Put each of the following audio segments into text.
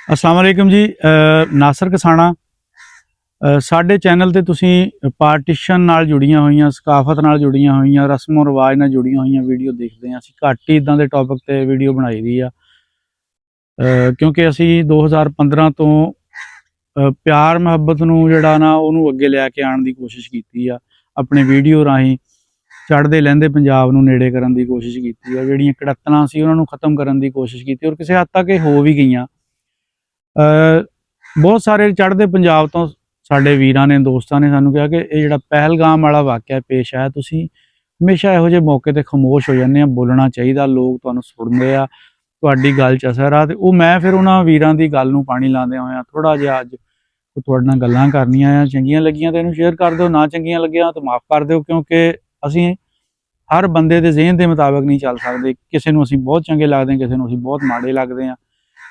अस्सलाम वालेकुम जी। नासर कसाना ਸਾਡੇ ਚੈਨਲ ਤੇ ਤੁਸੀਂ ਪਾਰਟੀਸ਼ਨ ਨਾਲ ਜੁੜੀਆਂ ਹੋਈਆਂ, ਸਕਾਫਤ ਨਾਲ ਜੁੜੀਆਂ ਹੋਈਆਂ, ਰਸਮੋ ਰਿਵਾਜ ਨਾਲ ਜੁੜੀਆਂ ਹੋਈਆਂ ਵੀਡੀਓ ਦੇਖਦੇ ਹਾਂ। ਅਸੀਂ ਘੱਟ ਹੀ ਇਦਾਂ ਦੇ ਟੌਪਿਕ ਤੇ ਵੀਡੀਓ ਬਣਾਈ ਦੀ ਆ ਕਿਉਂਕਿ ਅਸੀਂ 2015 ਤੋਂ ਪਿਆਰ ਮੁਹੱਬਤ ਨੂੰ ਜਿਹੜਾ ਨਾ ਉਹਨੂੰ ਅੱਗੇ ਲੈ ਕੇ ਆਉਣ ਦੀ ਕੋਸ਼ਿਸ਼ ਕੀਤੀ ਆ। ਆਪਣੇ ਵੀਡੀਓ ਰਾਹੀਂ ਚੜ੍ਹਦੇ ਲਹਿੰਦੇ ਪੰਜਾਬ ਨੂੰ ਨੇੜੇ ਕਰਨ ਦੀ ਕੋਸ਼ਿਸ਼ ਕੀਤੀ ਆ। ਜਿਹੜੀਆਂ ਕੜੱਤਨਾਂ ਸੀ ਉਹਨਾਂ ਨੂੰ ਖਤਮ ਕਰਨ ਦੀ ਕੋਸ਼ਿਸ਼ ਕੀਤੀ ਔਰ ਕਿਸੇ ਹੱਦ ਤੱਕ ਇਹ ਹੋ ਵੀ ਗਈਆਂ। ਬਹੁਤ ਸਾਰੇ ਚੜ੍ਹਦੇ ਪੰਜਾਬ ਤੋਂ ਸਾਡੇ ਵੀਰਾਂ ਨੇ, ਦੋਸਤਾਂ ਨੇ ਸਾਨੂੰ ਕਿਹਾ ਕਿ ਇਹ ਜਿਹੜਾ ਪਹਿਲਗਾਮ ਵਾਲਾ ਵਾਕਿਆ ਪੇਸ਼ ਆਇਆ, ਤੁਸੀਂ ਹਮੇਸ਼ਾ ਇਹੋ ਜਿਹੇ ਮੌਕੇ ਤੇ ਖਾਮੋਸ਼ ਹੋ ਜਾਂਦੇ ਆ। ਬੋਲਣਾ ਚਾਹੀਦਾ, ਲੋਕ ਤੁਹਾਨੂੰ ਸੁਣਦੇ ਆ, ਤੁਹਾਡੀ ਗੱਲ 'ਚ ਅਸਰ ਆ। ਤੇ ਉਹ ਮੈਂ ਫਿਰ ਉਹਨਾਂ ਵੀਰਾਂ ਦੀ ਗੱਲ ਨੂੰ ਪਾਣੀ ਲਾਉਂਦਿਆਂ ਹੋਇਆ ਥੋੜਾ ਜਿਹਾ ਅੱਜ ਤੁਹਾਡੇ ਨਾਲ ਗੱਲਾਂ ਕਰਨੀਆਂ ਆ। ਚੰਗੀਆਂ ਲੱਗੀਆਂ ਤਾਂ ਇਹਨੂੰ ਸ਼ੇਅਰ ਕਰ ਦਿਓ, ਨਾ ਚੰਗੀਆਂ ਲੱਗੀਆਂ ਤਾਂ ਮਾਫ ਕਰ ਦਿਓ, ਕਿਉਂਕਿ ਅਸੀਂ ਹਰ ਬੰਦੇ ਦੇ ਜ਼ਿਹਨ ਦੇ ਮੁਤਾਬਕ ਨਹੀਂ ਚੱਲ ਸਕਦੇ। ਕਿਸੇ ਨੂੰ ਅਸੀਂ ਬਹੁਤ ਚੰਗੇ ਲੱਗਦੇ ਹਾਂ, ਕਿਸੇ ਨੂੰ ਅਸੀਂ ਬਹੁਤ ਮਾੜੇ ਲੱਗਦੇ ਹਾਂ।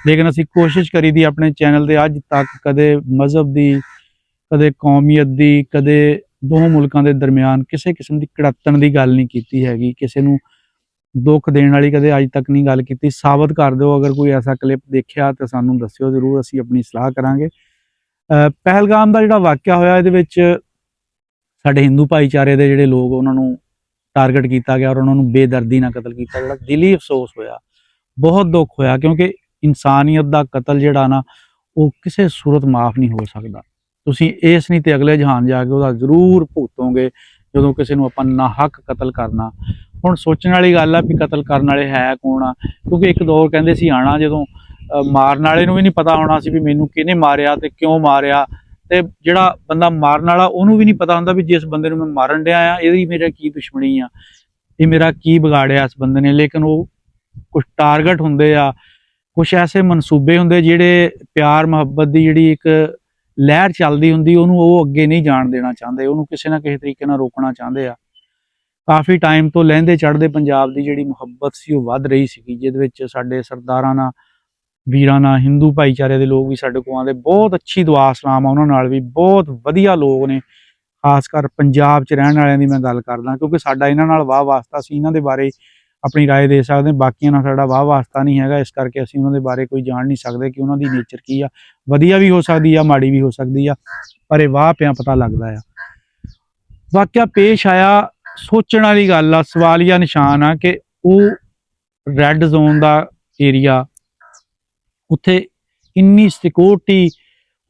ਲੇਕਿਨ ਅਸੀਂ ਕੋਸ਼ਿਸ਼ ਕਰੀ ਦੀ ਆਪਣੇ ਚੈਨਲ ਤੇ ਅੱਜ ਤੱਕ ਕਦੇ ਮਜ਼ਹਬ ਦੀ, ਕਦੇ ਕੌਮੀਅਤ ਦੀ, ਕਦੇ ਦੋ ਮੁਲਕਾਂ ਦੇ ਦਰਮਿਆਨ ਕਿਸੇ ਕਿਸਮ ਦੀ ਕੜੱਤਣ ਦੀ ਗੱਲ ਨਹੀਂ ਕੀਤੀ ਹੈਗੀ। ਕਿਸੇ ਨੂੰ ਦੁੱਖ ਦੇਣ ਵਾਲੀ ਕਦੇ ਅੱਜ ਤੱਕ ਨਹੀਂ ਗੱਲ ਕੀਤੀ। ਸਾਬਤ ਕਰ ਦਿਓ, ਅਗਰ ਕੋਈ ਐਸਾ ਕਲਿੱਪ ਦੇਖਿਆ ਤਾਂ ਸਾਨੂੰ ਦੱਸਿਓ ਜ਼ਰੂਰ, ਅਸੀਂ ਆਪਣੀ ਸਲਾਹ ਕਰਾਂਗੇ। ਪਹਿਲਗਾਮ ਦਾ ਜਿਹੜਾ ਵਾਕਿਆ ਹੋਇਆ, ਇਹਦੇ ਵਿੱਚ ਸਾਡੇ ਹਿੰਦੂ ਭਾਈਚਾਰੇ ਦੇ ਜਿਹੜੇ ਲੋਕ, ਉਹਨਾਂ ਨੂੰ ਟਾਰਗੇਟ ਕੀਤਾ ਗਿਆ ਔਰ ਉਹਨਾਂ ਨੂੰ ਬੇਦਰਦੀ ਨਾਲ ਕਤਲ ਕੀਤਾ। ਜਿਹੜਾ ਦਿਲੀ ਅਫਸੋਸ ਹੋਇਆ, ਬਹੁਤ ਦੁੱਖ ਹੋਇਆ, ਕਿਉਂਕਿ ਇਨਸਾਨੀਅਤ ਦਾ ਕਤਲ ਜਿਹੜਾ ਨਾ ਉਹ ਕਿਸੇ ਸੂਰਤ ਮਾਫ ਨਹੀਂ ਹੋ ਸਕਦਾ। ਤੁਸੀਂ ਇਸ ਨਹੀਂ ਤੇ ਅਗਲੇ ਜਹਾਨ ਜਾ ਕੇ ਉਹਦਾ ਜ਼ਰੂਰ ਭੁਗਤੋਗੇ ਜਦੋਂ ਕਿਸੇ ਨੂੰ ਆਪਾਂ ਨਾਹਕ ਕਤਲ ਕਰਨਾ। ਹੁਣ ਸੋਚਣ ਵਾਲੀ ਗੱਲ ਆ ਵੀ ਕਤਲ ਕਰਨ ਵਾਲੇ ਹੈ ਕੌਣ ਆ, ਕਿਉਂਕਿ ਇੱਕ ਦੌਰ ਕਹਿੰਦੇ ਸੀ ਆਣਾ ਜਦੋਂ ਮਾਰਨ ਵਾਲੇ ਨੂੰ ਵੀ ਨਹੀਂ ਪਤਾ ਹੋਣਾ ਸੀ ਵੀ ਮੈਨੂੰ ਕਿਹਨੇ ਮਾਰਿਆ ਤੇ ਕਿਉਂ ਮਾਰਿਆ, ਤੇ ਜਿਹੜਾ ਬੰਦਾ ਮਾਰਨ ਵਾਲਾ ਉਹਨੂੰ ਵੀ ਨਹੀਂ ਪਤਾ ਹੁੰਦਾ ਵੀ ਜਿਸ ਬੰਦੇ ਨੂੰ ਮੈਂ ਮਾਰਨ ਡਿਆ ਆ ਇਹਦੀ ਮੇਰਾ ਕੀ ਦੁਸ਼ਮਣੀ ਆ, ਇਹ ਮੇਰਾ ਕੀ ਵਿਗਾੜਿਆ ਇਸ ਬੰਦੇ ਨੇ। ਲੇਕਿਨ ਉਹ ਕੁਝ ਟਾਰਗੇਟ ਹੁੰਦੇ ਆ, ਕੁਛ ਐਸੇ ਮਨਸੂਬੇ ਹੁੰਦੇ ਜਿਹੜੇ ਪਿਆਰ ਮੁਹੱਬਤ ਦੀ ਜਿਹੜੀ ਇੱਕ ਲਹਿਰ ਚੱਲਦੀ ਹੁੰਦੀ ਉਹਨੂੰ ਉਹ ਅੱਗੇ ਨਹੀਂ ਜਾਣ ਦੇਣਾ ਚਾਹੁੰਦੇ, ਉਹਨੂੰ ਕਿਸੇ ਨਾ ਕਿਸੇ ਤਰੀਕੇ ਨਾਲ ਰੋਕਣਾ ਚਾਹੁੰਦੇ ਆ। ਕਾਫੀ ਟਾਈਮ ਤੋਂ ਲਹਿੰਦੇ ਚੜ੍ਹਦੇ ਪੰਜਾਬ ਦੀ ਜਿਹੜੀ ਮੁਹੱਬਤ ਸੀ ਉਹ ਵੱਧ ਰਹੀ ਸੀਗੀ, ਜਿਹਦੇ ਵਿੱਚ ਸਾਡੇ ਸਰਦਾਰਾਂ ਨਾਲ, ਵੀਰਾਂ ਨਾਲ, ਹਿੰਦੂ ਭਾਈਚਾਰੇ ਦੇ ਲੋਕ ਵੀ ਸਾਡੇ ਕੋਲ ਆਉਂਦੇ। ਬਹੁਤ ਅੱਛੀ ਦੁਆ ਸਲਾਮ ਆ ਉਹਨਾਂ ਨਾਲ ਵੀ, ਬਹੁਤ ਵਧੀਆ ਲੋਕ ਨੇ। ਖਾਸ ਕਰ ਪੰਜਾਬ 'ਚ ਰਹਿਣ ਵਾਲਿਆਂ ਦੀ ਮੈਂ ਗੱਲ ਕਰਦਾ, ਕਿਉਂਕਿ ਸਾਡਾ ਇਹਨਾਂ ਨਾਲ ਵਾਹ ਵਾਸਤਾ ਸੀ, ਇਹਨਾਂ ਦੇ ਬਾਰੇ ਆਪਣੀ ਰਾਏ ਦੇ ਸਕਦੇ। ਬਾਕੀਆਂ ਨਾਲ ਸਾਡਾ ਵਾਹ ਵਾਸਤਾ ਨਹੀਂ ਹੈਗਾ, ਇਸ ਕਰਕੇ ਅਸੀਂ ਉਹਨਾਂ ਦੇ ਬਾਰੇ ਕੋਈ ਜਾਣ ਨਹੀਂ ਸਕਦੇ ਕਿ ਉਹਨਾਂ ਦੀ ਨੇਚਰ ਕੀ ਆ। ਵਧੀਆ ਵੀ ਹੋ ਸਕਦੀ ਆ, ਮਾੜੀ ਵੀ ਹੋ ਸਕਦੀ ਆ, ਪਰ ਇਹ ਵਾਹ ਪਿਆ ਪਤਾ ਲੱਗਦਾ ਆ। ਵਾਕਿਆ ਪੇਸ਼ ਆਇਆ, ਸੋਚਣ ਵਾਲੀ ਗੱਲ ਆ, ਸਵਾਲੀਆ ਨਿਸ਼ਾਨ ਆ ਕਿ ਉਹ ਰੈੱਡ ਜ਼ੋਨ ਦਾ ਏਰੀਆ, ਉੱਥੇ ਇੰਨੀ ਸਿਕਿਉਰਿਟੀ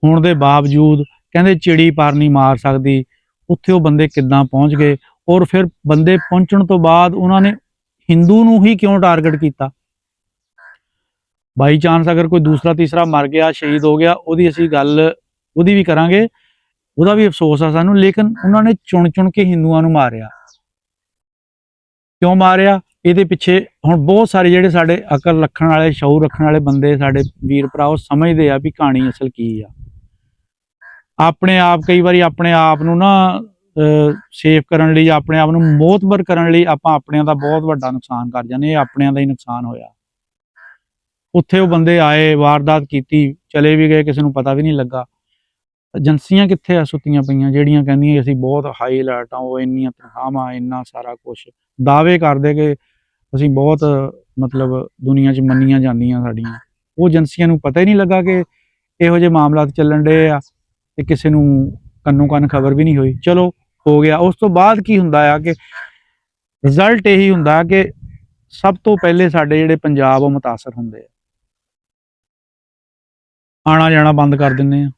ਹੋਣ ਦੇ ਬਾਵਜੂਦ ਕਹਿੰਦੇ ਚਿੜੀ ਪਰ ਨਹੀਂ ਮਾਰ ਸਕਦੀ, ਉੱਥੇ ਉਹ ਬੰਦੇ ਕਿੱਦਾਂ ਪਹੁੰਚ ਗਏ। ਔਰ ਫਿਰ ਬੰਦੇ ਪਹੁੰਚਣ ਤੋਂ ਬਾਅਦ ਉਹਨਾਂ ਨੇ ਹਿੰਦੂ ਨੂੰ ਹੀ ਕਿਉਂ ਟਾਰਗੇਟ ਕੀਤਾ। ਬਾਈ ਚਾਂਸ ਅਗਰ ਕੋਈ ਦੂਸਰਾ ਤੀਸਰਾ ਮਰ ਗਿਆ, ਸ਼ਹੀਦ ਹੋ ਗਿਆ, ਉਹਦੀ ਅਸੀਂ ਗੱਲ ਉਹਦੀ ਵੀ ਕਰਾਂਗੇ, ਉਹਦਾ ਵੀ ਅਫਸੋਸ ਆ ਸਾਨੂੰ। ਲੇਕਿਨ ਉਹਨਾਂ ਨੇ ਚੁਣ ਚੁਣ ਕੇ ਹਿੰਦੂਆਂ ਨੂੰ ਮਾਰਿਆ। ਕਿਉਂ ਮਾਰਿਆ? ਇਹਦੇ ਪਿੱਛੇ ਹੁਣ ਬਹੁਤ ਸਾਰੇ ਜਿਹੜੇ ਸਾਡੇ ਅਕਲ ਰੱਖਣ ਵਾਲੇ, ਸ਼ਊਰ ਰੱਖਣ ਵਾਲੇ ਬੰਦੇ, ਸਾਡੇ ਵੀਰ ਭਰਾ, ਉਹ ਸਮਝਦੇ ਆ ਵੀ ਕਹਾਣੀ ਅਸਲ ਕੀ ਆ। ਆਪਣੇ ਆਪ ਕਈ ਵਾਰੀ ਆਪਣੇ ਆਪ ਨੂੰ ਨਾ ਸੇਫ ਕਰਨ ਲਈ, ਆਪਣੇ ਆਪ ਨੂੰ ਮੋਤਬਰ ਕਰਨ ਲਈ ਆਪਾਂ ਆਪਣਿਆਂ ਦਾ ਬਹੁਤ ਵੱਡਾ ਨੁਕਸਾਨ ਕਰ ਜਾਂਦੇ। ਇਹ ਆਪਣਿਆਂ ਦਾ ਹੀ ਨੁਕਸਾਨ ਹੋਇਆ। ਉੱਥੇ ਉਹ ਬੰਦੇ ਆਏ, ਵਾਰਦਾਤ ਕੀਤੀ, ਚਲੇ ਵੀ ਗਏ, ਕਿਸੇ ਨੂੰ ਪਤਾ ਵੀ ਨਹੀਂ ਲੱਗਾ। ਏਜੰਸੀਆਂ ਕਿੱਥੇ ਆ ਸੁੱਤੀਆਂ ਪਈਆਂ ਜਿਹੜੀਆਂ ਕਹਿੰਦੀਆਂ ਅਸੀਂ ਬਹੁਤ ਹਾਈ ਅਲਰਟ ਆ, ਉਹ ਇੰਨੀਆਂ ਤਨਖਾਹਾਂ, ਇੰਨਾ ਸਾਰਾ ਕੁਛ ਦਾਅਵੇ ਕਰਦੇ ਕਿ ਅਸੀਂ ਬਹੁਤ ਮਤਲਬ ਦੁਨੀਆ 'ਚ ਮੰਨੀਆਂ ਜਾਂਦੀਆਂ ਸਾਡੀਆਂ। ਉਹ ਏਜੰਸੀਆਂ ਨੂੰ ਪਤਾ ਹੀ ਨਹੀਂ ਲੱਗਾ ਕਿ ਇਹੋ ਜਿਹੇ ਮਾਮਲਾਤ ਚੱਲਣ ਡੇ ਆ, ਤੇ ਕਿਸੇ ਨੂੰ ਕੰਨੋਂ ਕੰਨ ਖਬਰ ਵੀ ਨਹੀਂ ਹੋਈ। ਚਲੋ ਹੋ ਗਿਆ। ਉਸ ਤੋਂ ਬਾਅਦ ਕੀ ਹੁੰਦਾ ਆ ਕਿ ਰਿਜ਼ਲਟ ਇਹੀ ਹੁੰਦਾ ਕਿ ਸਭ ਤੋਂ ਪਹਿਲੇ ਸਾਡੇ ਜਿਹੜੇ ਪੰਜਾਬ ਉਹ ਮੁਤਾਸਰ ਹੁੰਦੇ ਆ, ਆਣਾ ਜਾਣਾ ਬੰਦ ਕਰ ਦਿੰਦੇ ਆ।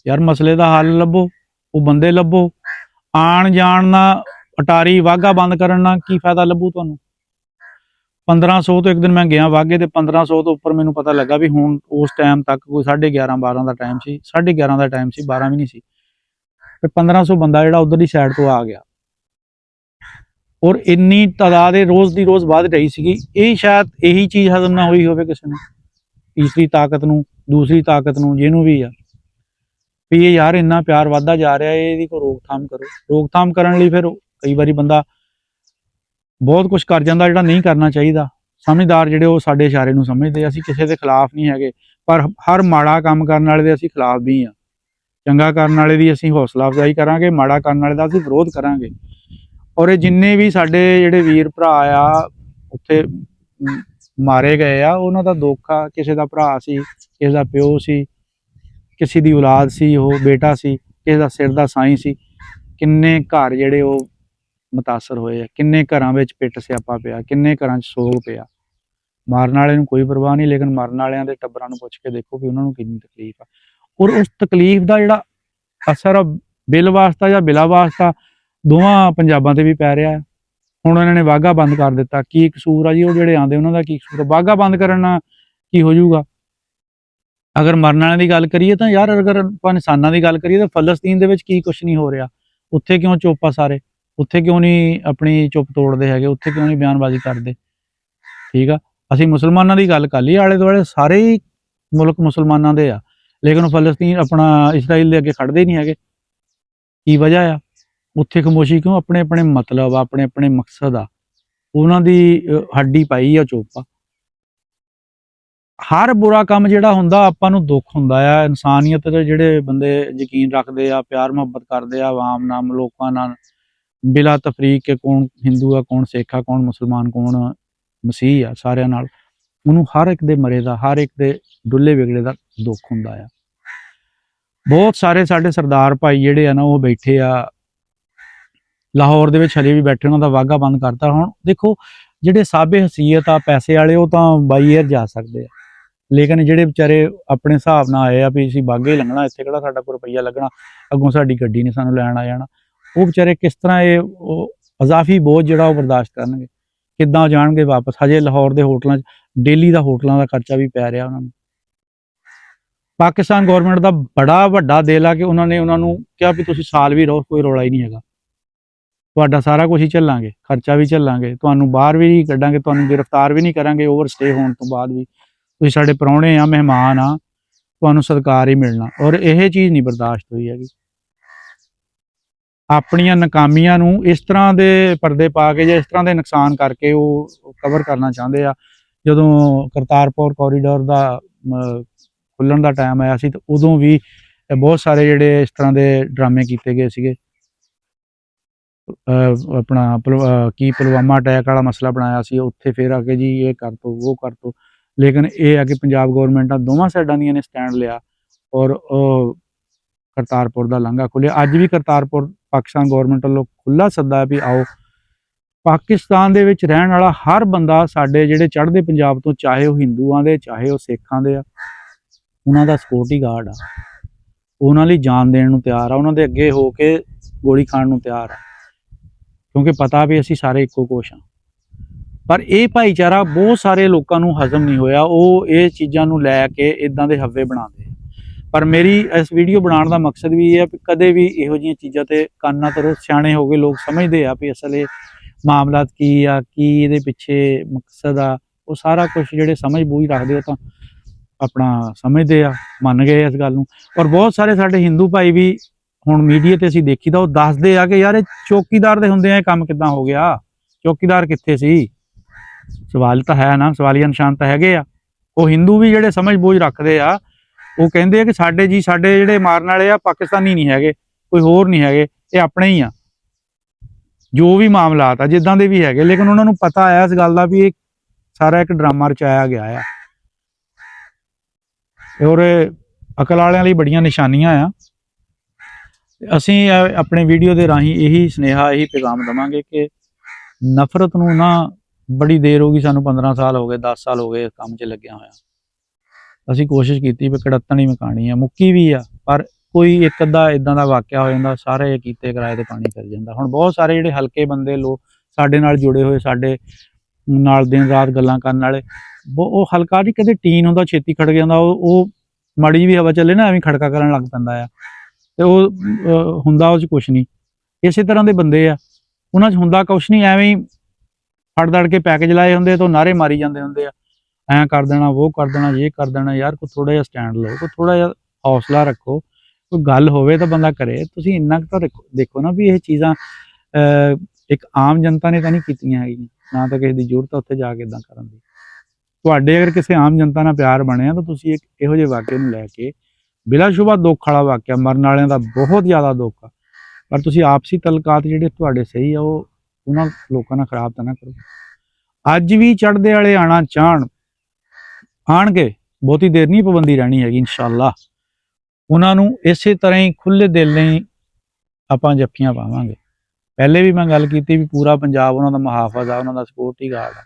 ਯਾਰ ਮਸਲੇ ਦਾ ਹੱਲ ਲੱਭੋ, ਉਹ ਬੰਦੇ ਲੱਭੋ। ਆਣ ਜਾਣ ਨਾਲ, ਅਟਾਰੀ ਵਾਹਗਾ ਬੰਦ ਕਰਨ ਨਾਲ ਕੀ ਫਾਇਦਾ ਲੱਭੂ ਤੁਹਾਨੂੰ? 1500 ਤੋਂ ਇੱਕ ਦਿਨ ਮੈਂ ਗਿਆ ਵਾਹਗੇ ਤੇ 1500 ਤੋਂ ਉੱਪਰ ਮੈਨੂੰ ਪਤਾ ਲੱਗਾ ਵੀ ਹੁਣ ਉਸ ਟਾਈਮ ਤੱਕ ਕੋਈ 11:30 12 ਦਾ ਟਾਈਮ ਸੀ, 11:30 ਦਾ ਟਾਈਮ ਸੀ, 12 ਵੀ ਨਹੀਂ ਸੀ, ਤੇ 1500 ਬੰਦਾ ਜਿਹੜਾ ਉਧਰਲੀ ਸਾਈਡ ਤੋਂ ਆ ਗਿਆ। ਔਰ ਇੰਨੀ ਤਾਦਾਦ ਰੋਜ਼ ਦੀ ਰੋਜ਼ ਵੱਧ ਰਹੀ ਸੀਗੀ। ਇਹ ਸ਼ਾਇਦ ਇਹੀ ਚੀਜ਼ ਹਜ਼ਮ ਨਾ ਹੋਈ ਹੋਵੇ ਕਿਸੇ ਨੂੰ, ਤੀਸਰੀ ਤਾਕਤ ਨੂੰ, ਦੂਸਰੀ ਤਾਕਤ ਨੂੰ, ਜਿਹਨੂੰ ਵੀ ਆ, ਵੀ ਇਹ ਯਾਰ ਇੰਨਾ ਪਿਆਰ ਵੱਧਦਾ ਜਾ ਰਿਹਾ, ਇਹਦੀ ਕੋਈ ਰੋਕਥਾਮ ਕਰੋ। ਰੋਕਥਾਮ ਕਰਨ ਲਈ ਫਿਰ ਕਈ ਵਾਰੀ ਬੰਦਾ ਬਹੁਤ ਕੁਝ ਕਰ ਜਾਂਦਾ ਜਿਹੜਾ ਨਹੀਂ ਕਰਨਾ ਚਾਹੀਦਾ। ਸਮਝਦਾਰ ਜਿਹੜੇ ਉਹ ਸਾਡੇ ਇਸ਼ਾਰੇ ਨੂੰ ਸਮਝਦੇ। ਅਸੀਂ ਕਿਸੇ ਦੇ ਖਿਲਾਫ ਨਹੀਂ ਹੈਗੇ, ਪਰ ਹਰ ਮਾੜਾ ਕੰਮ ਕਰਨ ਵਾਲੇ ਦੇ ਅਸੀਂ ਖਿਲਾਫ ਵੀ ਆ। ਚੰਗਾ ਕਰਨ ਵਾਲੇ ਦੀ ਅਸੀਂ ਹੌਸਲਾ ਅਫਜ਼ਾਈ ਕਰਾਂਗੇ, ਮਾੜਾ ਕਰਨ ਵਾਲੇ ਦਾ ਅਸੀਂ ਵਿਰੋਧ ਕਰਾਂਗੇ। ਔਰ ਇਹ ਜਿੰਨੇ ਵੀ ਸਾਡੇ ਜਿਹੜੇ ਵੀਰ ਭਰਾ ਆ ਉੱਥੇ ਮਾਰੇ ਗਏ ਆ, ਉਹਨਾਂ ਦਾ ਦੁੱਖ ਆ। ਕਿਸੇ ਦਾ ਭਰਾ ਸੀ, ਕਿਸੇ ਦਾ ਪਿਓ ਸੀ, ਕਿਸੇ ਦੀ ਔਲਾਦ ਸੀ, ਉਹ ਬੇਟਾ ਸੀ, ਕਿਸੇ ਦਾ ਸਿਰ ਦਾ ਸਾਈਂ ਸੀ। ਕਿੰਨੇ ਘਰ ਜਿਹੜੇ ਉਹ ਮੁਤਾਸਰ ਹੋਏ ਆ, ਕਿੰਨੇ ਘਰਾਂ ਵਿੱਚ ਪਿੱਟ ਸਿਆਪਾ ਪਿਆ, ਕਿੰਨੇ ਘਰਾਂ 'ਚ ਸੋਗ ਪਿਆ। ਮਾਰਨ ਵਾਲੇ ਨੂੰ ਕੋਈ ਪਰਵਾਹ ਨਹੀਂ, ਲੇਕਿਨ ਮਰਨ ਵਾਲਿਆਂ ਦੇ ਟੱਬਰਾਂ ਨੂੰ ਪੁੱਛ ਕੇ ਦੇਖੋ ਕਿ ਉਹਨਾਂ ਨੂੰ ਕਿੰਨੀ ਤਕਲੀਫ ਆ। ਔਰ ਉਸ ਤਕਲੀਫ ਦਾ ਜਿਹੜਾ ਅਸਰ ਆ, ਬਿਲ ਵਾਸਤਾ ਜਾਂ ਬਿਲਾ ਵਾਸਤਾ, ਦੋਵਾਂ ਪੰਜਾਬਾਂ ਤੇ ਵੀ ਪੈ ਰਿਹਾ ਹੈ। ਹੁਣ ਇਹਨਾਂ ਨੇ ਵਾਹਗਾ ਬੰਦ ਕਰ ਦਿੱਤਾ, ਕੀ ਕਸੂਰ ਆ ਜੀ? ਉਹ ਜਿਹੜੇ ਆਉਂਦੇ ਉਹਨਾਂ ਦਾ ਕੀ ਕਸੂਰ? ਵਾਹਗਾ ਬੰਦ ਕਰਨ ਨਾਲ ਕੀ ਹੋ ਜਾਊਗਾ? ਅਗਰ ਮਰਨ ਵਾਲਿਆਂ ਦੀ ਗੱਲ ਕਰੀਏ ਤਾਂ ਯਾਰ, ਅਗਰ ਆਪਾਂ ਇਨਸਾਨਾਂ ਦੀ ਗੱਲ ਕਰੀਏ ਤਾਂ ਫਲਸਤੀਨ ਦੇ ਵਿੱਚ ਕੀ ਕੁਛ ਨਹੀਂ ਹੋ ਰਿਹਾ? ਉੱਥੇ ਕਿਉਂ ਚੁੱਪ ਆ ਸਾਰੇ? ਉੱਥੇ ਕਿਉਂ ਨਹੀਂ ਆਪਣੀ ਚੁੱਪ ਤੋੜਦੇ ਹੈਗੇ? ਉੱਥੇ ਕਿਉਂ ਨਹੀਂ ਬਿਆਨਬਾਜ਼ੀ ਕਰਦੇ? ਠੀਕ ਆ, ਅਸੀਂ ਮੁਸਲਮਾਨਾਂ ਦੀ ਗੱਲ ਕਰ ਲਈ, ਆਲੇ ਦੁਆਲੇ ਸਾਰੇ ਹੀ ਮੁਲਕ ਮੁਸਲਮਾਨਾਂ ਦੇ ਆ, ਲੇਕਿਨ ਫਲਸਤੀਨ ਆਪਣਾ ਇਸਰਾਈਲ ਦੇ ਅੱਗੇ ਖੜਦੇ ਨਹੀਂ ਹੈਗੇ। ਕੀ ਵਜ੍ਹਾ ਆ? ਉੱਥੇ ਖਾਮੋਸ਼ੀ ਕਿਉਂ? ਆਪਣੇ ਆਪਣੇ ਮਤਲਬ ਆ, ਆਪਣੇ ਆਪਣੇ ਮਕਸਦ ਆ, ਉਹਨਾਂ ਦੀ ਹੱਡੀ ਪਾਈ ਆ, ਚੁੱਪ ਆ। ਹਰ ਬੁਰਾ ਕੰਮ ਜਿਹੜਾ ਹੁੰਦਾ ਆਪਾਂ ਨੂੰ ਦੁੱਖ ਹੁੰਦਾ ਆ। ਇਨਸਾਨੀਅਤ ਦੇ ਜਿਹੜੇ ਬੰਦੇ ਯਕੀਨ ਰੱਖਦੇ ਆ, ਪਿਆਰ ਮੁਹੱਬਤ ਕਰਦੇ ਆ ਆਵਾਮ ਨਾਲ, ਲੋਕਾਂ ਨਾਲ, ਬਿਲਾ ਤਫਰੀਕ ਕਿ ਕੌਣ ਹਿੰਦੂ ਆ, ਕੌਣ ਸਿੱਖ ਆ, ਕੌਣ ਮੁਸਲਮਾਨ, ਕੌਣ ਮਸੀਹ ਆ, ਸਾਰਿਆਂ ਨਾਲ ਉਹਨੂੰ ਹਰ ਇੱਕ ਦੇ ਮਰੇ ਦਾ, ਹਰ ਇੱਕ ਦੇ ਡੁੱਲੇ ਵਿਗੜੇ ਦਾ ਦੁੱਖ ਹੁੰਦਾ ਆ। ਬਹੁਤ ਸਾਰੇ ਸਾਡੇ ਸਰਦਾਰ ਭਾਈ ਜਿਹੜੇ ਆ ਨਾ, ਉਹ ਬੈਠੇ ਆ ਲਾਹੌਰ ਦੇ ਵਿੱਚ, ਹਲੇ ਵੀ ਬੈਠੇ, ਉਹਨਾਂ ਦਾ ਵਾਹਗਾ ਬੰਦ ਕਰਤਾ। ਹੁਣ ਦੇਖੋ, ਜਿਹੜੇ ਸਾਬੇ ਹਸੀਅਤ ਆ, ਪੈਸੇ ਵਾਲੇ, ਉਹ ਤਾਂ ਬਾਈ ਏਅਰ ਜਾ ਸਕਦੇ ਆ, ਲੇਕਿਨ ਜਿਹੜੇ ਵਿਚਾਰੇ ਆਪਣੇ ਹਿਸਾਬ ਨਾਲ ਆਏ ਆ ਵੀ ਅਸੀਂ ਵਾਹਗਾ ਹੀ ਲੰਘਣਾ, ਇੱਥੇ ਕਿਹੜਾ ਸਾਡਾ ਕੋਈ ਰੁਪਈਆ ਲੱਗਣਾ, ਅੱਗੋਂ ਸਾਡੀ ਗੱਡੀ ਨੇ ਸਾਨੂੰ ਲੈਣ ਆ ਜਾਣਾ, ਉਹ ਵਿਚਾਰੇ ਕਿਸ ਤਰ੍ਹਾਂ ਉਹ ਅਜ਼ਾਫੀ ਬੋਝ ਜਿਹੜਾ ਉਹ ਬਰਦਾਸ਼ਤ ਕਰਨਗੇ? ਕਿੱਦਾਂ ਜਾਣਗੇ ਵਾਪਸ? ਹਜੇ ਲਾਹੌਰ ਦੇ ਹੋਟਲਾਂ 'ਚ ਡੇਲੀ ਦਾ ਹੋਟਲਾਂ ਦਾ ਖਰਚਾ ਵੀ ਪੈ ਰਿਹਾ ਉਹਨਾਂ ਨੂੰ। ਪਾਕਿਸਤਾਨ ਗੌਰਮੈਂਟ ਦਾ ਬੜਾ ਵੱਡਾ ਦਿਲ ਆ ਕਿ ਉਹਨਾਂ ਨੇ ਉਹਨਾਂ ਨੂੰ ਕਿਹਾ ਵੀ ਤੁਸੀਂ ਸਾਲ ਵੀ ਰਹੋ, ਕੋਈ ਰੌਲਾ ਹੀ ਨਹੀਂ ਹੈਗਾ, ਤੁਹਾਡਾ ਸਾਰਾ ਕੁਝ ਹੀ ਝੱਲਾਂਗੇ, ਖਰਚਾ ਵੀ ਝੱਲਾਂਗੇ, ਤੁਹਾਨੂੰ ਬਾਹਰ ਵੀ ਨਹੀਂ ਕੱਢਾਂਗੇ, ਤੁਹਾਨੂੰ ਗ੍ਰਿਫਤਾਰ ਵੀ ਨਹੀਂ ਕਰਾਂਗੇ ਓਵਰ ਸਟੇ ਹੋਣ ਤੋਂ ਬਾਅਦ ਵੀ, ਤੁਸੀਂ ਸਾਡੇ ਪ੍ਰਾਹੁਣੇ ਆ, ਮਹਿਮਾਨ ਆ, ਤੁਹਾਨੂੰ ਸਤਿਕਾਰ ਹੀ ਮਿਲਣਾ। ਔਰ ਇਹ ਚੀਜ਼ ਨਹੀਂ ਬਰਦਾਸ਼ਤ ਹੋਈ ਹੈਗੀ। ਆਪਣੀਆਂ ਨਾਕਾਮੀਆਂ ਨੂੰ ਇਸ ਤਰ੍ਹਾਂ ਦੇ ਪਰਦੇ ਪਾ ਕੇ ਜਾਂ ਇਸ ਤਰ੍ਹਾਂ ਦੇ ਨੁਕਸਾਨ ਕਰਕੇ ਉਹ ਕਵਰ ਕਰਨਾ ਚਾਹੁੰਦੇ ਆ। ਜਦੋਂ ਕਰਤਾਰਪੁਰ ਕੋਰੀਡੋਰ ਦਾ ਖੁੱਲ੍ਹਣ ਦਾ ਟਾਈਮ ਆਇਆ ਸੀ ਤਾਂ ਉਦੋਂ ਵੀ ਬਹੁਤ ਸਾਰੇ ਜਿਹੜੇ ਇਸ ਤਰ੍ਹਾਂ ਦੇ ਡਰਾਮੇ ਕੀਤੇ ਗਏ ਸੀਗੇ। ਆਪਣਾ ਪੁਲਵਾਮਾ ਅਟੈਕ ਵਾਲਾ ਮਸਲਾ ਬਣਾਇਆ ਸੀ, ਉੱਥੇ ਫਿਰ ਆ ਕੇ ਜੀ ਇਹ ਕਰ ਦੋ, ਉਹ ਕਰ ਦੋ, ਲੇਕਿਨ ਇਹ ਆ ਕਿ ਪੰਜਾਬ ਗੌਰਮੈਂਟਾਂ ਦੋਵਾਂ ਸਾਈਡਾਂ ਦੀਆਂ ਨੇ ਸਟੈਂਡ ਲਿਆ ਔਰ ਕਰਤਾਰਪੁਰ ਦਾ ਲਾਂਘਾ ਖੁੱਲ੍ਹਿਆ। ਅੱਜ ਵੀ ਕਰਤਾਰਪੁਰ ਪਾਕਿਸਤਾਨ ਗੌਰਮੈਂਟ ਵੱਲੋਂ ਖੁੱਲ੍ਹਾ ਸੱਦਾ ਵੀ ਆਓ। ਪਾਕਿਸਤਾਨ ਦੇ ਵਿੱਚ ਰਹਿਣ ਵਾਲਾ ਹਰ ਬੰਦਾ ਸਾਡੇ ਜਿਹੜੇ ਚੜ੍ਹਦੇ ਪੰਜਾਬ ਤੋਂ, ਚਾਹੇ ਉਹ ਹਿੰਦੂਆਂ ਦੇ, ਚਾਹੇ ਉਹ ਸਿੱਖਾਂ ਦੇ ਆ, ਉਹਨਾਂ ਦਾ ਸਿਕਿਉਰਟੀ ਗਾਰਡ ਆ, ਉਹਨਾਂ ਲਈ ਜਾਨ ਦੇਣ ਨੂੰ ਤਿਆਰ ਆ, ਉਹਨਾਂ ਦੇ ਅੱਗੇ ਹੋ ਕੇ ਗੋਲੀ ਖਾਣ ਨੂੰ ਤਿਆਰ ਆ, ਕਿਉਂਕਿ ਪਤਾ ਵੀ ਅਸੀਂ ਸਾਰੇ ਇੱਕੋ ਕੁਛ ਆ। ਪਰ ਇਹ ਭਾਈਚਾਰਾ ਬਹੁਤ ਸਾਰੇ ਲੋਕਾਂ ਨੂੰ ਹਜ਼ਮ ਨਹੀਂ ਹੋਇਆ, ਉਹ ਇਹ ਚੀਜ਼ਾਂ ਨੂੰ ਲੈ ਕੇ ਇਦਾਂ ਦੇ ਹੱਵੇ ਬਣਾਉਂਦੇ। ਪਰ ਮੇਰੀ ਇਸ ਵੀਡੀਓ ਬਣਾਉਣ ਦਾ ਮਕਸਦ ਵੀ ਇਹ ਹੈ ਕਿ ਕਦੇ ਵੀ ਇਹੋ ਜਿਹੀਆਂ ਚੀਜ਼ਾਂ ਤੇ ਕੰਨ ਨਾ ਧਰੋ। ਸਿਆਣੇ ਹੋ ਗਏ ਲੋਕ ਸਮਝਦੇ ਆ ਵੀ ਅਸਲ ਇਹ ਮਾਮਲਾਤ ਕੀ ਆ, ਕੀ ਇਹਦੇ ਪਿੱਛੇ ਮਕਸਦ ਆ, ਉਹ ਸਾਰਾ ਕੁਝ ਜਿਹੜੇ ਸਮਝ ਬੂਝ ਰੱਖਦੇ ਉਹ ਤਾਂ ਆਪਣਾ ਸਮਝਦੇ ਆ, ਮੰਨ ਗਏ ਇਸ ਗੱਲ ਨੂੰ। ਔਰ ਬਹੁਤ ਸਾਰੇ ਸਾਡੇ ਹਿੰਦੂ ਭਾਈ ਵੀ ਹੁਣ ਮੀਡੀਆ ਤੇ ਅਸੀਂ ਦੇਖੀਦਾ, ਉਹ ਦੱਸਦੇ ਆ ਕਿ ਯਾਰ ਇਹ ਚੌਕੀਦਾਰ ਦੇ ਹੁੰਦੇ ਆ ਇਹ ਕੰਮ ਕਿੱਦਾਂ ਹੋ ਗਿਆ, ਚੌਕੀਦਾਰ ਕਿੱਥੇ ਸੀ? ਸਵਾਲ ਤਾਂ ਹੈ ਨਾ, ਸਵਾਲੀਆ ਨਿਸ਼ਾਨ ਤਾਂ ਹੈਗੇ ਆ। ਉਹ ਹਿੰਦੂ ਵੀ ਜਿਹੜੇ ਸਮਝ ਬੂਝ ਰੱਖਦੇ ਆ, ਉਹ ਕਹਿੰਦੇ ਆ ਕਿ ਸਾਡੇ ਜਿਹੜੇ ਮਾਰਨ ਵਾਲੇ ਆ ਪਾਕਿਸਤਾਨੀ ਨਹੀਂ ਹੈਗੇ, ਕੋਈ ਹੋਰ ਨਹੀਂ ਹੈਗੇ, ਇਹ ਆਪਣੇ ਹੀ ਆ, ਜੋ ਵੀ ਮਾਮਲਾਤ ਆ ਜਿੱਦਾਂ ਦੇ ਵੀ ਹੈਗੇ। ਲੇਕਿਨ ਉਹਨਾਂ ਨੂੰ ਪਤਾ ਆ ਇਸ ਗੱਲ ਦਾ ਵੀ ਇਹ ਸਾਰਾ ਇੱਕ ਡਰਾਮਾ ਰਚਾਇਆ ਗਿਆ ਆ। ਔਰ ਅਕਲ ਵਾਲਿਆਂ ਲਈ ਬੜੀਆਂ ਨਿਸ਼ਾਨੀਆਂ ਆ। ਅਸੀਂ ਆਪਣੇ ਵੀਡੀਓ ਦੇ ਰਾਹੀਂ ਇਹੀ ਸੁਨੇਹਾ, ਇਹੀ ਪੈਗਾਮ ਦੇਵਾਂਗੇ ਕਿ ਨਫ਼ਰਤ ਨੂੰ ਨਾ, ਬੜੀ ਦੇਰ ਹੋ ਗਈ ਸਾਨੂੰ, 15 ਸਾਲ ਹੋ ਗਏ, 10 ਸਾਲ ਹੋ ਗਏ ਇਸ ਕੰਮ 'ਚ ਲੱਗਿਆ ਹੋਇਆ। ਅਸੀਂ ਕੋਸ਼ਿਸ਼ ਕੀਤੀ ਵੀ ਕੜੱਤਣ ਹੀ ਮਕਾਣੀ ਆ, ਮੁੱਕੀ ਵੀ ਆ, ਪਰ ਕੋਈ ਇੱਕ ਅੱਧਾ ਇਦਾਂ ਦਾ ਵਾਕਿਆ ਹੋ ਜਾਂਦਾ, ਸਾਰੇ ਕੀਤੇ ਕਿਰਾਏ ਤੇ ਪਾਣੀ ਫਿਰ ਜਾਂਦਾ। ਹੁਣ ਬਹੁਤ ਸਾਰੇ ਜਿਹੜੇ ਹਲਕੇ ਬੰਦੇ ਲੋਕ ਸਾਡੇ ਨਾਲ ਜੁੜੇ ਹੋਏ, ਸਾਡੇ ਨਾਲ ਦਿਨ ਰਾਤ ਗੱਲਾਂ ਕਰਨ ਵਾਲੇ, ਉਹ ਹਲਕਾ ਨਹੀਂ ਕਦੇ ਟੀਨ ਹੁੰਦਾ, ਛੇਤੀ ਖੜਕ ਜਾਂਦਾ, ਉਹ ਮਾੜੀ ਜਿਹੀ ਵੀ ਹਵਾ ਚੱਲੇ ਨਾ ਐਵੇਂ ਖੜਕਾ ਕਰਨ ਲੱਗ ਪੈਂਦਾ ਆ, ਤੇ ਉਹ ਹੁੰਦਾ ਉਹ 'ਚ ਕੁਛ ਨਹੀਂ। ਇਸੇ ਤਰ੍ਹਾਂ ਦੇ ਬੰਦੇ ਆ, ਉਹਨਾਂ 'ਚ ਹੁੰਦਾ ਕੁਛ ਨਹੀਂ, ਐਵੇਂ ਹੀ ਫੜ ਦੜ ਕੇ ਪੈਕੇਜ ਲਾਏ ਹੁੰਦੇ ਤਾਂ ਨਾਅਰੇ ਮਾਰੀ ਜਾਂਦੇ ਹੁੰਦੇ ਆ, ਐਂ ਕਰ ਦੇਣਾ, ਉਹ ਕਰ ਦੇਣਾ, ਇਹ ਕਰ ਦੇਣਾ। ਯਾਰ ਕੋਈ ਥੋੜਾ ਜਿਹਾ ਸਟੈਂਡ ਲਓ, ਕੋਈ ਥੋੜਾ ਜਿਹਾ ਹੌਸਲਾ ਰੱਖੋ, ਕੋਈ ਗੱਲ ਹੋਵੇ ਤਾਂ ਬੰਦਾ ਕਰੇ। ਤੁਸੀਂ ਇੰਨਾ ਕੁ ਤਾਂ ਦੇਖੋ ਨਾ ਵੀ ਇਹ ਚੀਜ਼ਾਂ ਇੱਕ ਆਮ ਜਨਤਾ ਨੇ ਤਾਂ ਨਹੀਂ ਕੀਤੀਆਂ ਹੈਗੀਆਂ, ਨਾ ਤਾਂ ਕਿਸੇ ਦੀ ਜ਼ਰੂਰਤ ਉੱਥੇ ਜਾ ਕੇ ਇਦਾਂ ਕਰਨ ਦੀ। ਤੁਹਾਡੇ ਅਗਰ ਕਿਸੇ ਆਮ ਜਨਤਾ ਨਾਲ ਪਿਆਰ ਬਣਿਆ ਤਾਂ ਤੁਸੀਂ ਇੱਕ ਇਹੋ ਜਿਹੇ ਵਾਕਿਏ ਨੂੰ ਲੈ ਕੇ, ਬਿਲਾਸ਼ੁਬਾ ਦੁੱਖ ਵਾਲਾ ਵਾਕਿਆ, ਮਰਨ ਵਾਲਿਆਂ ਦਾ ਬਹੁਤ ਜ਼ਿਆਦਾ ਦੁੱਖ ਆ, ਪਰ ਤੁਸੀਂ ਆਪਸੀ ਤਲਕਾਤ ਜਿਹੜੇ ਤੁਹਾਡੇ ਸਹੀ ਆ, ਉਹ ਉਹਨਾਂ ਲੋਕਾਂ ਨਾਲ ਖਰਾਬ ਤਾਂ ਨਾ ਕਰੋ। ਅੱਜ ਵੀ ਚੜ੍ਹਦੇ ਵਾਲੇ ਆਉਣਾ ਚਾਹਣ, ਆਣਗੇ, ਬਹੁਤੀ ਦੇਰ ਨਹੀਂ ਪਾਬੰਦੀ ਰਹਿਣੀ ਹੈਗੀ ਇਨਸ਼ਾਅੱਲਾ। ਉਹਨਾਂ ਨੂੰ ਇਸੇ ਤਰ੍ਹਾਂ ਹੀ ਖੁੱਲੇ ਦਿਲ ਨਾਲ ਆਪਾਂ ਜੱਫੀਆਂ ਪਾਵਾਂਗੇ। ਪਹਿਲੇ ਵੀ ਮੈਂ ਗੱਲ ਕੀਤੀ ਵੀ ਪੂਰਾ ਪੰਜਾਬ ਉਹਨਾਂ ਦਾ ਮੁਹਾਫਿਜ਼ ਆ, ਉਹਨਾਂ ਦਾ ਸਿਕਿਉਰਟੀ ਗਾਰਡ ਆ।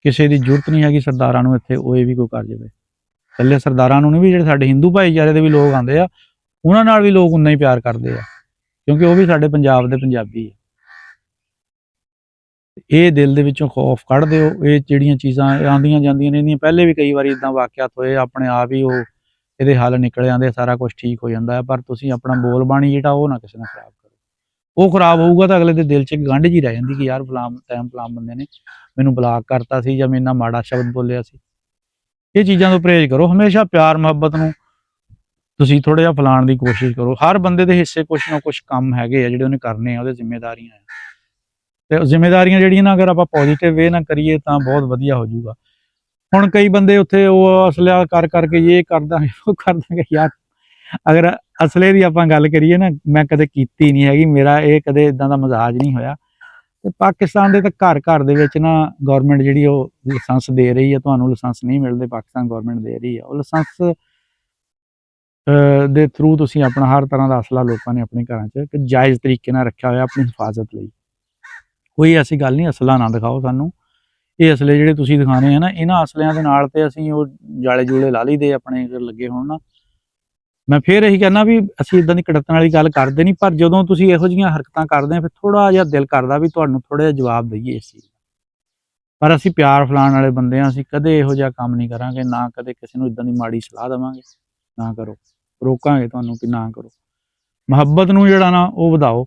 ਕਿਸੇ ਦੀ ਜ਼ਰੂਰਤ ਨਹੀਂ ਹੈਗੀ ਸਰਦਾਰਾਂ ਨੂੰ ਇੱਥੇ ਉਹ ਵੀ ਕੋਈ ਕਰ ਜਾਵੇ। ਇਕੱਲੇ ਸਰਦਾਰਾਂ ਨੂੰ ਨਹੀਂ, ਵੀ ਜਿਹੜੇ ਸਾਡੇ ਹਿੰਦੂ ਭਾਈਚਾਰੇ ਦੇ ਵੀ ਲੋਕ ਆਉਂਦੇ ਆ ਉਹਨਾਂ ਨਾਲ ਵੀ ਲੋਕ ਉਨਾ ਹੀ ਪਿਆਰ ਕਰਦੇ ਆ, ਕਿਉਂਕਿ ਉਹ ਵੀ ਸਾਡੇ ਪੰਜਾਬ ਦੇ ਪੰਜਾਬੀ ਆ। ਇਹ ਦਿਲ ਦੇ ਵਿੱਚੋਂ ਖੌਫ ਕੱਢ ਦਿਓ। ਇਹ ਜਿਹੜੀਆਂ ਚੀਜ਼ਾਂ ਆਉਂਦੀਆਂ ਜਾਂਦੀਆਂ ਨੇ, ਇਹਦੀਆਂ ਪਹਿਲੇ ਵੀ ਕਈ ਵਾਰੀ ਇਦਾਂ ਵਾਕਿਆਤ ਹੋਏ, ਆਪਣੇ ਆਪ ਹੀ ਉਹ ਇਹਦੇ ਹੱਲ ਨਿਕਲ ਜਾਂਦੇ, ਸਾਰਾ ਕੁਝ ਠੀਕ ਹੋ ਜਾਂਦਾ ਹੈ। ਪਰ ਤੁਸੀਂ ਆਪਣਾ ਬੋਲ ਬਾਣੀ ਜਿਹੜਾ ਉਹ ਨਾ ਕਿਸੇ ਨਾਲ ਖਰਾਬ ਕਰੋ। ਉਹ ਖਰਾਬ ਹੋਊਗਾ ਤਾਂ ਅਗਲੇ ਦੇ ਦਿਲ 'ਚ ਗੰਢ ਜੀ ਰਹਿ ਜਾਂਦੀ ਕਿ ਯਾਰ ਫਲਾਮ ਬੰਦੇ ਨੇ ਮੈਨੂੰ ਬਲਾਕ ਕਰਤਾ ਸੀ ਜਾਂ ਮੇਰੇ ਨਾਲ ਮਾੜਾ ਸ਼ਬਦ ਬੋਲਿਆ ਸੀ। ਇਹ ਚੀਜ਼ਾਂ ਤੋਂ ਪਰਹੇਜ਼ ਕਰੋ। ਹਮੇਸ਼ਾ ਪਿਆਰ ਮੁਹੱਬਤ ਨੂੰ ਤੁਸੀਂ ਥੋੜਾ ਜਿਹਾ ਫਲਾਣ ਦੀ ਕੋਸ਼ਿਸ਼ ਕਰੋ। ਹਰ ਬੰਦੇ ਦੇ ਹਿੱਸੇ ਕੁਛ ਨਾ ਕੁਛ ਕੰਮ ਹੈਗੇ ਆ ਜਿਹੜੇ ਉਹਨੇ ਕਰਨੇ ਆ, ਉਹਦੇ ਜ਼ਿੰਮੇਵਾਰੀਆਂ ਆ, ਤੇ ਜ਼ਿੰਮੇਵਾਰੀਆਂ ਜਿਹੜੀਆਂ ਨਾ ਅਗਰ ਆਪਾਂ ਪੋਜ਼ਿਟਿਵ ਵੇ ਨਾਲ ਕਰੀਏ ਤਾਂ ਬਹੁਤ ਵਧੀਆ ਹੋ ਜਾਊਗਾ। ਹੁਣ ਕਈ ਬੰਦੇ ਉੱਥੇ ਉਹ ਅਸਲਾ ਕਰ ਕਰਕੇ ਇਹ ਕਰਦਾ ਉਹ ਕਰਦਾ ਯਾਰ, ਅਗਰ ਅਸਲੇ ਦੀ ਆਪਾਂ ਗੱਲ ਕਰੀਏ ਨਾ, ਮੈਂ ਕਦੇ ਕੀਤੀ ਨਹੀਂ ਹੈਗੀ, ਮੇਰਾ ਇਹ ਕਦੇ ਇਦਾਂ ਦਾ ਮਜ਼ਾਜ ਨਹੀਂ ਹੋਇਆ। ਤੇ ਪਾਕਿਸਤਾਨ ਦੇ ਤਾਂ ਘਰ ਘਰ ਦੇ ਵਿੱਚ ਨਾ ਗਵਰਨਮੈਂਟ ਜਿਹੜੀ ਉਹ ਲਾਇਸੈਂਸ ਦੇ ਰਹੀ ਹੈ, ਤੁਹਾਨੂੰ ਲਾਇਸੈਂਸ ਨਹੀਂ ਮਿਲਦੇ, ਪਾਕਿਸਤਾਨ ਗਵਰਨਮੈਂਟ ਦੇ ਰਹੀ ਹੈ। ਉਹ ਲਾਇਸੈਂਸ ਦੇ ਥਰੂ ਤੁਸੀਂ ਆਪਣਾ ਹਰ ਤਰ੍ਹਾਂ ਦਾ ਅਸਲਾ ਲੋਕਾਂ ਨੇ ਆਪਣੇ ਘਰਾਂ 'ਚ ਇੱਕ ਜਾਇਜ਼ ਤਰੀਕੇ ਨਾਲ ਰੱਖਿਆ ਹੋਇਆ ਆਪਣੀ ਹਿਫਾਜ਼ਤ ਲਈ। ਕੋਈ ਐਸੀ ਗੱਲ ਨਹੀਂ, ਅਸਲਾ ਨਾ ਦਿਖਾਓ ਸਾਨੂੰ। ਇਹ ਅਸਲੇ ਜਿਹੜੇ ਤੁਸੀਂ ਦਿਖਾਣੇ ਆ ਨਾ, ਇਹਨਾਂ ਅਸਲਿਆਂ ਦੇ ਨਾਲ ਤੇ ਅਸੀਂ ਉਹ ਜਾਲੇ ਜੂਲੇ ਲਾ ਲਈਦੇ ਆਪਣੇ ਲੱਗੇ ਹੋਣ ਨਾ। ਮੈਂ ਫਿਰ ਇਹੀ ਕਹਿੰਦਾ ਵੀ ਅਸੀਂ ਇਦਾਂ ਦੀ ਕੜਤਣ ਵਾਲੀ ਗੱਲ ਕਰਦੇ ਨਹੀਂ, ਪਰ ਜਦੋਂ ਤੁਸੀਂ ਇਹੋ ਜਿਹੀਆਂ ਹਰਕਤਾਂ ਕਰਦੇ ਆ ਫਿਰ ਥੋੜਾ ਜਿਹਾ ਦਿਲ ਕਰਦਾ ਵੀ ਤੁਹਾਨੂੰ ਥੋੜਾ ਜਿਹਾ ਜਵਾਬ ਦਈਏ ਇਸ ਚੀਜ਼ ਦਾ। ਪਰ ਅਸੀਂ ਪਿਆਰ ਫਲਾਣ ਵਾਲੇ ਬੰਦੇ ਆ, ਅਸੀਂ ਕਦੇ ਇਹੋ ਜਿਹਾ ਕੰਮ ਨਹੀਂ ਕਰਾਂਗੇ, ਨਾ ਕਦੇ ਕਿਸੇ ਨੂੰ ਇਦਾਂ ਦੀ ਮਾੜੀ ਸਲਾਹ ਦੇਵਾਂਗੇ। ਨਾ ਕਰੋ, ਰੋਕਾਂਗੇ ਤੁਹਾਨੂੰ ਕਿ ਨਾ ਕਰੋ। ਮੁਹੱਬਤ ਨੂੰ ਜਿਹੜਾ ਨਾ ਉਹ ਵਧਾਓ।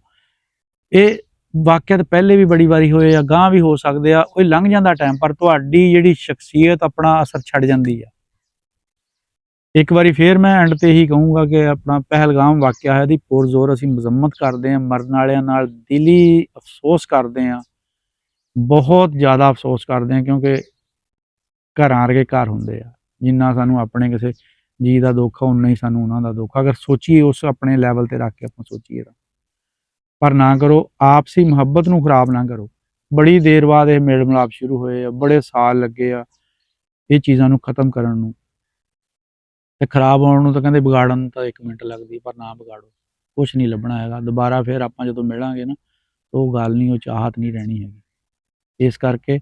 ਇਹ ਵਾਕਿਆਤ ਪਹਿਲੇ ਵੀ ਬੜੀ ਵਾਰੀ ਹੋਏ ਆ, ਗਾਂ ਵੀ ਹੋ ਸਕਦੇ ਆ, ਉਹ ਲੰਘ ਜਾਂਦਾ ਟਾਈਮ, ਪਰ ਤੁਹਾਡੀ ਜਿਹੜੀ ਸ਼ਖਸੀਅਤ ਆਪਣਾ ਅਸਰ ਛੱਡ ਜਾਂਦੀ ਆ। ਇੱਕ ਵਾਰੀ ਫੇਰ ਮੈਂ ਐਂਡ ਤੇ ਹੀ ਕਹੂੰਗਾ ਕਿ ਆਪਣਾ ਪਹਿਲਗਾਮ ਵਾਕਿਆ ਹੈ, ਇਹਦੀ ਪੁਰਜ਼ੋਰ ਅਸੀਂ ਮਜ਼ੰਮਤ ਕਰਦੇ ਹਾਂ, ਮਰਨ ਵਾਲਿਆਂ ਨਾਲ ਦਿਲੀ ਅਫਸੋਸ ਕਰਦੇ ਹਾਂ, ਬਹੁਤ ਜ਼ਿਆਦਾ ਅਫਸੋਸ ਕਰਦੇ ਹਾਂ, ਕਿਉਂਕਿ ਘਰਾਂ ਵਰਗੇ ਘਰ ਹੁੰਦੇ ਆ। ਜਿੰਨਾ ਸਾਨੂੰ ਆਪਣੇ ਕਿਸੇ ਜੀ ਦਾ ਦੁੱਖ ਆ, ਉਨਾ ਹੀ ਸਾਨੂੰ ਉਹਨਾਂ ਦਾ ਦੁੱਖ, ਅਗਰ ਸੋਚੀਏ ਉਸ ਆਪਣੇ ਲੈਵਲ ਤੇ ਰੱਖ ਕੇ ਆਪਾਂ ਸੋਚੀਏ ਤਾਂ। ਪਰ ਨਾ ਕਰੋ, ਆਪਸੀ ਮੁਹੱਬਤ ਨੂੰ ਖਰਾਬ ਨਾ ਕਰੋ। ਬੜੀ ਦੇਰ ਬਾਅਦ ਇਹ ਮੇਲ ਮਿਲਾਪ ਸ਼ੁਰੂ ਹੋਏ ਆ, ਬੜੇ ਸਾਲ ਲੱਗੇ ਆ ਇਹ ਚੀਜ਼ਾਂ ਨੂੰ ਖਤਮ ਕਰਨ ਨੂੰ, ਤੇ ਖਰਾਬ ਹੋਣ ਨੂੰ ਤਾਂ ਕਹਿੰਦੇ ਵਿਗਾੜਨ ਨੂੰ ਤਾਂ 1 ਮਿੰਟ ਲੱਗਦੀ, ਪਰ ਨਾ ਵਿਗਾੜੋ, ਕੁਛ ਨਹੀਂ ਲੱਭਣਾ ਹੈਗਾ। ਦੁਬਾਰਾ ਫਿਰ ਆਪਾਂ ਜਦੋਂ ਮਿਲਾਂਗੇ ਨਾ, ਉਹ ਗੱਲ ਨਹੀਂ, ਉਹ ਚਾਹਤ ਨਹੀਂ ਰਹਿਣੀ ਹੈਗੀ। ਇਸ ਕਰਕੇ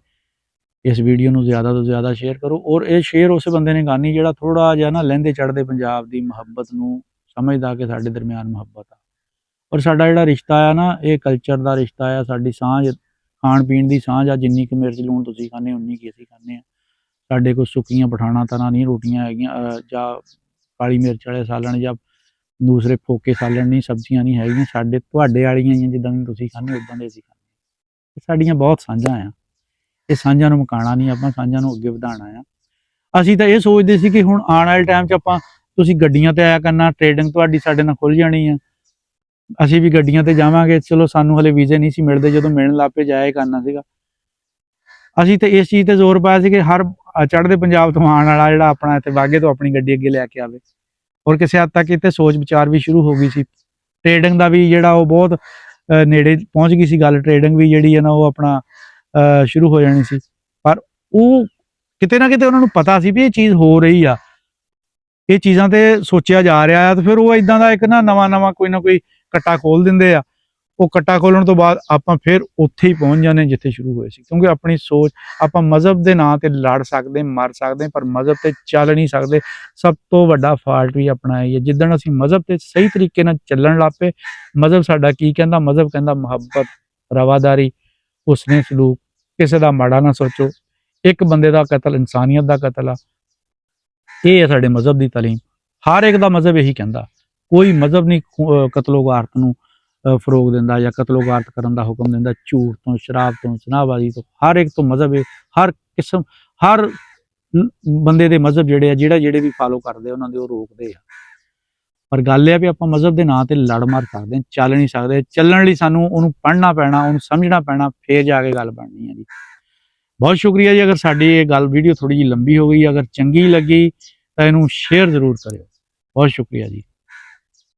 ਇਸ ਵੀਡੀਓ ਨੂੰ ਜ਼ਿਆਦਾ ਤੋਂ ਜ਼ਿਆਦਾ ਸ਼ੇਅਰ ਕਰੋ, ਔਰ ਇਹ ਸ਼ੇਅਰ ਉਸ ਬੰਦੇ ਨੇ ਕਰਨੀ ਜਿਹੜਾ ਥੋੜਾ ਜਿਹਾ ਨਾ ਲਹਿੰਦੇ ਚੜ੍ਹਦੇ ਪੰਜਾਬ ਦੀ ਮੁਹੱਬਤ ਨੂੰ ਸਮਝਦਾ ਕਿ ਸਾਡੇ ਦਰਮਿਆਨ ਮੁਹੱਬਤ ਆ। ਔਰ ਸਾਡਾ ਜਿਹੜਾ ਰਿਸ਼ਤਾ ਆ ਨਾ, ਇਹ ਕਲਚਰ ਦਾ ਰਿਸ਼ਤਾ ਆ, ਸਾਡੀ ਸਾਂਝ, ਖਾਣ ਪੀਣ ਦੀ ਸਾਂਝ ਆ। ਜਿੰਨੀ ਕੁ ਮਿਰਚ ਲੂਣ ਤੁਸੀਂ ਖਾਂਦੇ ਉਨੀ ਕੀ ਅਸੀਂ ਖਾਂਦੇ ਆ। ਸਾਡੇ ਕੋਲ ਸੁੱਕੀਆਂ ਪਠਾਣਾ ਤਰ੍ਹਾਂ ਨਹੀਂ ਰੋਟੀਆਂ ਹੈਗੀਆਂ, ਜਾਂ ਕਾਲੀ ਮਿਰਚ ਵਾਲੇ ਸਾਲਣ ਜਾਂ ਦੂਸਰੇ ਫੋਕੇ ਸਾਲਣ ਨਹੀਂ, ਸਬਜ਼ੀਆਂ ਨਹੀਂ ਹੈਗੀਆਂ। ਸਾਡੇ ਤੁਹਾਡੇ ਵਾਲੀਆਂ ਹੀ ਜਿੱਦਾਂ ਦੀ ਤੁਸੀਂ ਖਾਂਦੇ ਉੱਦਾਂ ਦੇ ਅਸੀਂ ਖਾਂਦੇ। ਸਾਡੀਆਂ ਬਹੁਤ ਸਾਂਝਾਂ ਆ, ਇਹ ਸਾਂਝਾਂ ਨੂੰ ਮੁਕਾਉਣਾ ਨਹੀਂ, ਆਪਾਂ ਸਾਂਝਾਂ ਨੂੰ ਅੱਗੇ ਵਧਾਉਣਾ ਆ। ਅਸੀਂ ਤਾਂ ਇਹ ਸੋਚਦੇ ਸੀ ਕਿ ਹੁਣ ਆਉਣ ਵਾਲੇ ਟਾਈਮ 'ਚ ਆਪਾਂ, ਤੁਸੀਂ ਗੱਡੀਆਂ ਤੇ ਆਇਆ ਕਰਨਾ, ਟ੍ਰੇਡਿੰਗ ਤੁਹਾਡੀ ਸਾਡੇ ਨਾਲ ਖੁੱਲ੍ਹ ਜਾਣੀ ਆ, ਅਸੀਂ ਵੀ ਗੱਡੀਆਂ ਤੇ ਜਾਵਾਂਗੇ। ਚਲੋ ਸਾਨੂੰ ਹਲੇ ਵੀਜ਼ੇ ਨਹੀਂ ਸੀ ਮਿਲਦੇ, ਜਦੋਂ ਮਿਲਣ ਲੱਗ ਪਏ ਜਾਇਆ ਕਰਨਾ ਸੀਗਾ। ਅਸੀਂ ਤਾਂ ਇਸ ਚੀਜ਼ ਤੇ ਜ਼ੋਰ ਪਾਇਆ ਸੀ ਕਿ ਹਰ ਚੜ੍ਹਦੇ ਪੰਜਾਬ ਤੋਂ ਆਉਣ ਵਾਲਾ ਜਿਹੜਾ ਆਪਣਾ ਇੱਥੇ ਵਾਗੇ ਤੋਂ ਆਪਣੀ ਗੱਡੀ ਅੱਗੇ ਲੈ ਕੇ ਆਵੇ। ਔਰ ਕਿਸੇ ਹੱਦ ਤੱਕ ਇੱਥੇ ਸੋਚ ਵਿਚਾਰ ਵੀ ਸ਼ੁਰੂ ਹੋ ਗਈ ਸੀ। ਟ੍ਰੇਡਿੰਗ ਦਾ ਵੀ ਜਿਹੜਾ ਉਹ ਬਹੁਤ ਨੇੜੇ ਪਹੁੰਚ ਗਈ ਸੀ ਗੱਲ, ਟ੍ਰੇਡਿੰਗ ਵੀ ਜਿਹੜੀ ਹੈ ਨਾ ਉਹ ਆਪਣਾ ਸ਼ੁਰੂ ਹੋ ਜਾਣੀ ਸੀ। ਪਰ ਉਹ ਕਿਤੇ ਨਾ ਕਿਤੇ ਉਹਨਾਂ ਨੂੰ ਪਤਾ ਸੀ ਵੀ ਇਹ ਚੀਜ਼ ਹੋ ਰਹੀ ਆ, ਇਹ ਚੀਜ਼ਾਂ ਤੇ ਸੋਚਿਆ ਜਾ ਰਿਹਾ ਆ, ਤੇ ਫਿਰ ਉਹ ਇਦਾਂ ਦਾ ਇੱਕ ਨਾ ਨਵਾਂ ਕੋਈ ਨਾ ਕੋਈ ਕੱਟਾ ਖੋਲ ਦਿੰਦੇ ਆ। ਉਹ ਕੱਟਾ ਖੋਲਣ ਤੋਂ ਬਾਅਦ ਆਪਾਂ ਫਿਰ ਉੱਥੇ ਹੀ ਪਹੁੰਚ ਜਾਂਦੇ ਜਿੱਥੇ ਸ਼ੁਰੂ ਹੋਏ ਸੀ। ਕਿਉਂਕਿ ਆਪਣੀ ਸੋਚ, ਆਪਾਂ ਮਜ਼ਹਬ ਦੇ ਨਾਂ ਤੇ ਲੜ ਸਕਦੇ, ਮਰ ਸਕਦੇ, ਪਰ ਮਜ਼ਹਬ ਤੇ ਚੱਲ ਨਹੀਂ ਸਕਦੇ। ਸਭ ਤੋਂ ਵੱਡਾ ਫਾਲਟ ਵੀ ਆਪਣਾ ਇਹ ਹੈ, ਜਿੱਦਣ ਅਸੀਂ ਮਜ਼ਹਬ ਤੇ ਸਹੀ ਤਰੀਕੇ ਨਾਲ ਚੱਲਣ ਲੱਗ ਪਏ। ਮਜ਼ਹਬ ਸਾਡਾ ਕੀ ਕਹਿੰਦਾ? ਮਜ਼ਹਬ ਕਹਿੰਦਾ ਮੁਹੱਬਤ, ਰਵਾਦਾਰੀ, ਹੁਸਨੇ ਸਲੂਕ, ਕਿਸੇ ਦਾ ਮਾੜਾ ਨਾ ਸੋਚੋ। ਇੱਕ ਬੰਦੇ ਦਾ ਕਤਲ ਇਨਸਾਨੀਅਤ ਦਾ ਕਤਲ ਆ। ਇਹ ਹੈ ਸਾਡੇ ਮਜ਼ਹਬ ਦੀ ਤਾਲੀਮ। ਹਰ ਇੱਕ ਦਾ ਮਜ਼ਹਬ ਇਹੀ ਕਹਿੰਦਾ। ਕੋਈ ਮਜ਼ਹਬ ਨਹੀਂ ਕਤਲੋ ਗਾਰਤ ਨੂੰ ਫਰੋਗ ਦਿੰਦਾ ਜਾਂ ਕਤਲੋ ਗਾਰਤ ਕਰਨ ਦਾ ਹੁਕਮ ਦਿੰਦਾ। ਝੂਠ ਤੋਂ, ਸ਼ਰਾਬ ਤੋਂ, ਜ਼ਨਾਬਾਜ਼ੀ ਤੋਂ, ਹਰ ਇੱਕ ਤੋਂ ਮਜ਼ਹਬ ਹੈ। ਹਰ ਕਿਸਮ, ਹਰ ਬੰਦੇ ਦੇ ਮਜ਼ਹਬ ਜਿਹੜੇ ਆ, ਜਿਹੜੇ ਵੀ ਫਾਲੋ ਕਰਦੇ ਉਹਨਾਂ ਦੇ ਉਹ ਰੋਕਦੇ ਆ। ਪਰ ਗੱਲ ਇਹ ਆ ਵੀ ਆਪਾਂ ਮਜ਼ਹਬ ਦੇ ਨਾਂ ਤੇ ਲੜ ਮਰ ਸਕਦੇ ਹਾਂ, ਚੱਲ ਨਹੀਂ ਸਕਦੇ। ਚੱਲਣ ਲਈ ਸਾਨੂੰ ਉਹਨੂੰ ਪੜ੍ਹਨਾ ਪੈਣਾ, ਉਹਨੂੰ ਸਮਝਣਾ ਪੈਣਾ, ਫੇਰ ਜਾ ਕੇ ਗੱਲ ਬਣਨੀ ਹੈ ਜੀ। ਬਹੁਤ ਸ਼ੁਕਰੀਆ ਜੀ। ਅਗਰ ਸਾਡੀ ਇਹ ਗੱਲ ਵੀਡੀਓ ਥੋੜੀ ਜਿਹੀ ਲੰਬੀ ਹੋ ਗਈ, ਅਗਰ ਚੰਗੀ ਲੱਗੀ ਤਾਂ ਇਹਨੂੰ ਸ਼ੇਅਰ ਜ਼ਰੂਰ ਕਰਿਓ। ਬਹੁਤ ਸ਼ੁਕਰੀਆ ਜੀ।